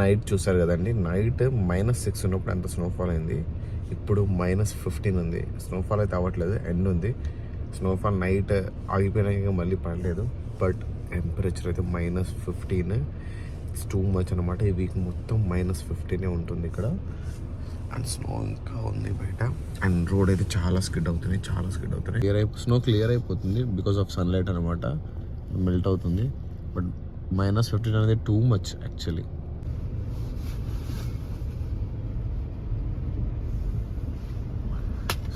Night చూసారు కదండి, night -6 ఉన్నప్పుడు ఎంత స్నోఫాల్ అయింది, ఇప్పుడు -15 ఉంది. స్నోఫాల్ అయితే అవ్వట్లేదు, ఎండ్ ఉంది. స్నోఫాల్ నైట్ ఆగిపోయినాక మళ్ళీ పడలేదు, బట్ టెంపరేచర్ అయితే -15. ఇట్స్ టూ మచ్ అనమాట. ఈ వీక్ మొత్తం -15 ఉంటుంది ఇక్కడ. అండ్ స్నో ఇంకా ఉంది బయట. అండ్ రోడ్ అయితే చాలా స్కిడ్ అవుతుంది. స్నో క్లియర్ అయిపోతుంది బికాస్ ఆఫ్ సన్లైట్ అనమాట, మెల్ట్ అవుతుంది. బట్ -15 అనేది టూ మచ్ యాక్చువల్లీ.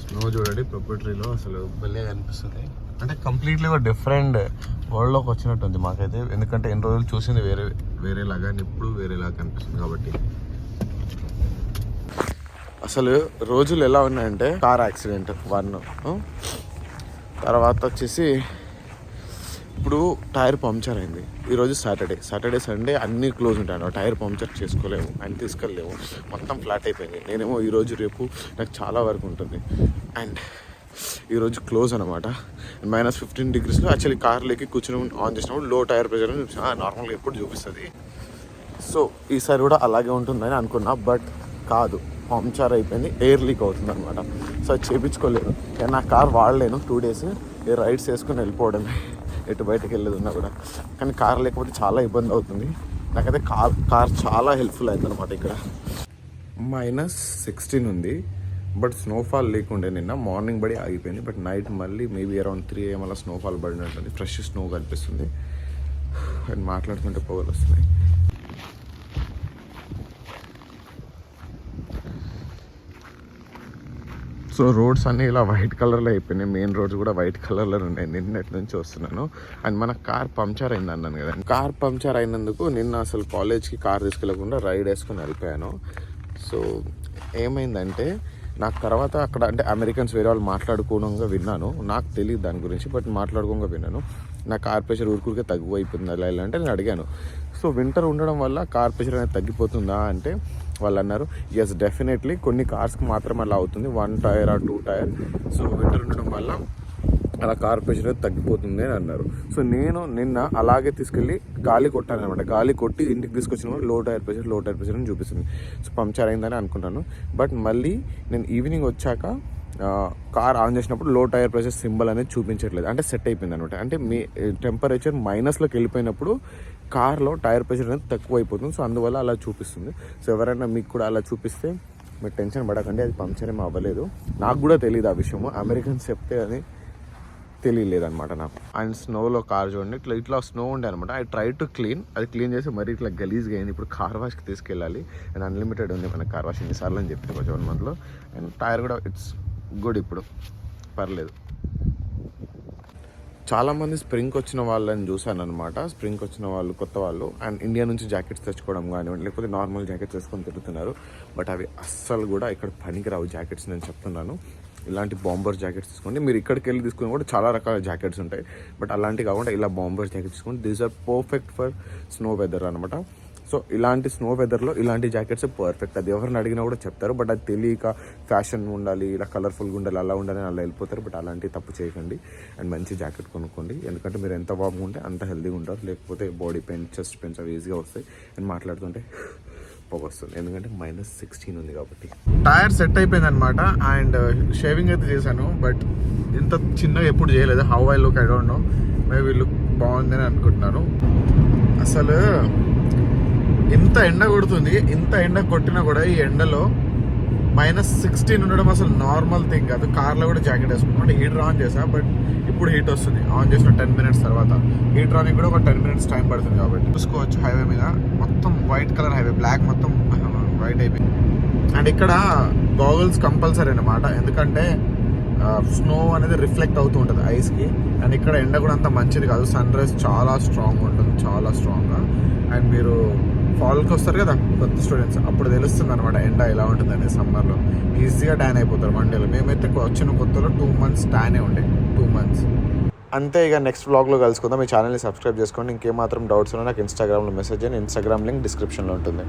స్నో చూడండి ప్రొపరేటరీలో అసలు భలే అనిపిస్తుంది. అంటే కంప్లీట్లీ ఒక డిఫరెంట్ వరల్డ్లోకి వచ్చినట్టుంది మాకైతే. ఎందుకంటే ఎన్ని రోజులు చూసింది వేరేలాగా, ఇప్పుడు వేరేలాగా అనిపిస్తుంది కాబట్టి. అసలు రోజులు ఎలా ఉన్నాయంటే, కార్ యాక్సిడెంట్ 1, తర్వాత వచ్చేసి ఇప్పుడు టైర్ పంక్చర్ అయింది. ఈరోజు సాటర్డే సండే అన్నీ క్లోజ్ ఉంటాయి. టైర్ పంక్చర్ చేసుకోలేము అండ్ తీసుకెళ్ళలేము, మొత్తం ఫ్లాట్ అయిపోయింది. నేనేమో ఈరోజు రేపు నాకు చాలా వరకు ఉంటుంది. అండ్ ఈరోజు క్లోజ్ అనమాట. -15 degreesలో యాక్చువల్లీ కార్లోకి కూర్చొని ఆన్ చేసినప్పుడు లో టైర్ ప్రెషర్ అని నార్మల్గా ఎప్పుడు చూపిస్తుంది. సో ఈసారి కూడా అలాగే ఉంటుందని అనుకున్నా, బట్ కాదు, పంక్చర్ అయిపోయింది, ఎయిర్ లీక్ అవుతుంది అనమాట. సో అది చేయించుకోలేదు. నా కార్ వాడలేను 2 days, రైడ్స్ వేసుకుని వెళ్ళిపోవడమే, ఎటు బయటకు వెళ్ళేది ఉన్నా కూడా. కానీ కార్ లేకపోతే చాలా ఇబ్బంది అవుతుంది. నాకైతే కార్ చాలా హెల్ప్ఫుల్ అవుతుంది అనమాట. ఇక్కడ -16 ఉంది, బట్ స్నోఫాల్ లేకుండే. నిన్న మార్నింగ్ బడి ఆగిపోయింది, బట్ నైట్ మళ్ళీ మేబీ అరౌండ్ 3 AM అలా స్నోఫాల్ పడినట్టుంది. ఫ్రెష్ స్నో కనిపిస్తుంది. అండ్ మాట్లాడుతుంటే పొగలు వస్తున్నాయి. సో రోడ్స్ అన్నీ ఇలా వైట్ కలర్లో అయిపోయినాయి. మెయిన్ రోడ్స్ కూడా వైట్ కలర్లో ఉన్నాయి. నిన్నటి నుంచి వస్తున్నాను. అండ్ మన కార్ పంక్చర్ అయింది అన్నాను కదా, కార్ పంక్చర్ అయినందుకు నిన్న అసలు కాలేజ్కి కార్ తీసుకెళ్లకుండా రైడ్ వేసుకుని వెళ్ళిపోయాను. సో ఏమైందంటే, నాకు తర్వాత అక్కడ అంటే అమెరికన్స్ వేరే వాళ్ళు మాట్లాడుకోవడంగా విన్నాను, నాకు తెలియదు దాని గురించి, బట్ మాట్లాడుకోగా విన్నాను. నా కార్ ప్రెషర్ ఊరికే తగ్గిపోయిపోతుంది అలా ఇలా అంటే నేను అడిగాను. సో వింటర్ ఉండడం వల్ల కార్ ప్రెషర్ అనేది తగ్గిపోతుందా అంటే వాళ్ళు అన్నారు, ఎస్ డెఫినెట్లీ కొన్ని కార్స్కి మాత్రమే అలా అవుతుంది, 1 tier or 2 tier. So winter ఉండడం వల్ల అలా కార్ ప్రెషర్ అనేది తగ్గిపోతుంది అని అన్నారు. సో నేను నిన్న అలాగే తీసుకెళ్ళి గాలి కొట్టాను అనమాట. గాలి కొట్టి ఇంటికి తీసుకొచ్చిన లో టైర్ ప్రెషర్ అని చూపిస్తుంది. సో పంక్చర్ అయిందని అనుకుంటాను. బట్ మళ్ళీ నేను ఈవినింగ్ వచ్చాక కార్ ఆన్ చేసినప్పుడు లో టైర్ ప్రెషర్ సింబల్ అనేది చూపించట్లేదు, అంటే సెట్ అయిపోయింది అనమాట. అంటే మీ టెంపరేచర్ -లోకి వెళ్ళిపోయినప్పుడు కార్లో టైర్ ప్రెషర్ అనేది తక్కువ అయిపోతుంది. సో అందువల్ల అలా చూపిస్తుంది. సో ఎవరైనా మీకు కూడా అలా చూపిస్తే మీరు టెన్షన్ పడకండి, అది పంక్చర్ ఏమీ అవ్వలేదు. నాకు కూడా తెలియదు ఆ విషయము, అమెరికన్స్ చెప్తే అది తెలియలేదన్నమాట నాకు. అండ్ స్నోలో కార్ చూడండి, ఇట్లా స్నో ఉండే అనమాట. ఐ ట్రై టు క్లీన్, అది క్లీన్ చేసి మరీ ఇట్లా గలీజ్గా అయింది. ఇప్పుడు కార్ వాష్కి తీసుకెళ్ళాలి. అండ్ అన్లిమిటెడ్ ఉంది మన కార్ వాష్, ఎన్నిసార్లు అని చెప్పి కొంచెం 1 monthలో. అండ్ టైర్ కూడా ఇట్స్ గుడ్, ఇప్పుడు పర్లేదు. చాలామంది స్ప్రింగ్కి వచ్చిన వాళ్ళని చూశాను అనమాట. స్ప్రింగ్కి వచ్చిన వాళ్ళు కొత్త వాళ్ళు, అండ్ ఇండియా నుంచి జాకెట్స్ తెచ్చుకోవడం కానివ్వండి, లేకపోతే నార్మల్ జాకెట్స్ వేసుకొని తిరుగుతున్నారు. బట్ అవి అస్సలు కూడా ఇక్కడ పనికిరావు జాకెట్స్, నేను చెప్తున్నాను. ఇలాంటి బాంబర్ జాకెట్స్ తీసుకోండి. మీరు ఇక్కడికి వెళ్ళి తీసుకుని కూడా చాలా రకాల జాకెట్స్ ఉంటాయి, బట్ అలాంటివి కాకుండా ఇలా బాంబర్ జాకెట్స్ తీసుకోండి. These are perfect for snow weather అనమాట. సో ఇలాంటి స్నో వెదర్లో ఇలాంటి జాకెట్స్ పర్ఫెక్ట్. అది ఎవరిని అడిగినా కూడా చెప్తారు, బట్ అది తెలియక ఫ్యాషన్ ఉండాలి, ఇలా కలర్ఫుల్గా ఉండాలి, అలా ఉండాలి అలా వెళ్ళిపోతారు. బట్ అలాంటివి తప్పు చేయకండి. అండ్ మంచి జాకెట్ కొనుక్కోండి, ఎందుకంటే మీరు ఎంత బాగుంటే ఉంటే అంత హెల్తీగా ఉంటారు. లేకపోతే బాడీ పెయిన్, చెస్ట్ పెయిన్స్ అవి ఈజీగా వస్తాయి. అండ్ మాట్లాడుతుంటే పొగ వస్తుంది, ఎందుకంటే -16 ఉంది కాబట్టి. టైర్ సెట్ అయిపోయింది అనమాట. అండ్ షేవింగ్ అయితే చేశాను, బట్ ఇంత చిన్నగా ఎప్పుడు చేయలేదు. How I look I don't know, maybe look బాగుందని అనుకుంటున్నాను. అసలు ఇంత ఎండ కొడుతుంది, ఇంత ఎండ కొట్టినా కూడా ఈ ఎండలో -16 ఉండడం అసలు నార్మల్ థింగ్ కాదు. కార్లో కూడా జాకెట్ వేసుకుంటాం. హీటర్ ఆన్ చేసా, బట్ ఇప్పుడు హీట్ వస్తుంది. ఆన్ చేసిన 10 minutes తర్వాత హీటర్ ఆన్ కూడా ఒక 10 minutes టైం పడుతుంది. కాబట్టి చూసుకోవచ్చు హైవే మీద మొత్తం వైట్ కలర్ హైవే, బ్లాక్ మొత్తం వైట్ అయిపోయింది. అండ్ ఇక్కడ గాగుల్స్ కంపల్సరీ అనమాట, ఎందుకంటే స్నో అనేది రిఫ్లెక్ట్ అవుతూ ఉంటుంది ఐస్కి. అండ్ ఇక్కడ ఎండ కూడా అంత మంచిది కాదు, సన్ రైజ్ చాలా స్ట్రాంగ్ ఉంటుంది, చాలా స్ట్రాంగ్గా. అండ్ మీరు ఫాల్కి వస్తారు కదా కొత్త స్టూడెంట్స్, అప్పుడు తెలుస్తుంది అనమాట ఎండ ఎలా ఉంటుంది అనేది. సమ్మర్లో ఈజీగా ట్యాన్ అయిపోతారు మండేలో. మేమైతే వచ్చిన కొత్తలో 2 months ట్యానే ఉండే, 2 months అంతే. ఇక నెక్స్ట్ వ్లాగ్లో కలుసుకుందాం. మీ ఛానల్ని సబ్స్క్రైబ్ చేసుకోండి. ఇంకేమాత్రం డౌట్స్ ఉన్నా నాకు ఇన్స్టాగ్రామ్లో మెసేజ్ చేయండి. ఇన్స్టాగ్రామ్ లింక్ డిస్క్రిప్షన్లో ఉంటుంది.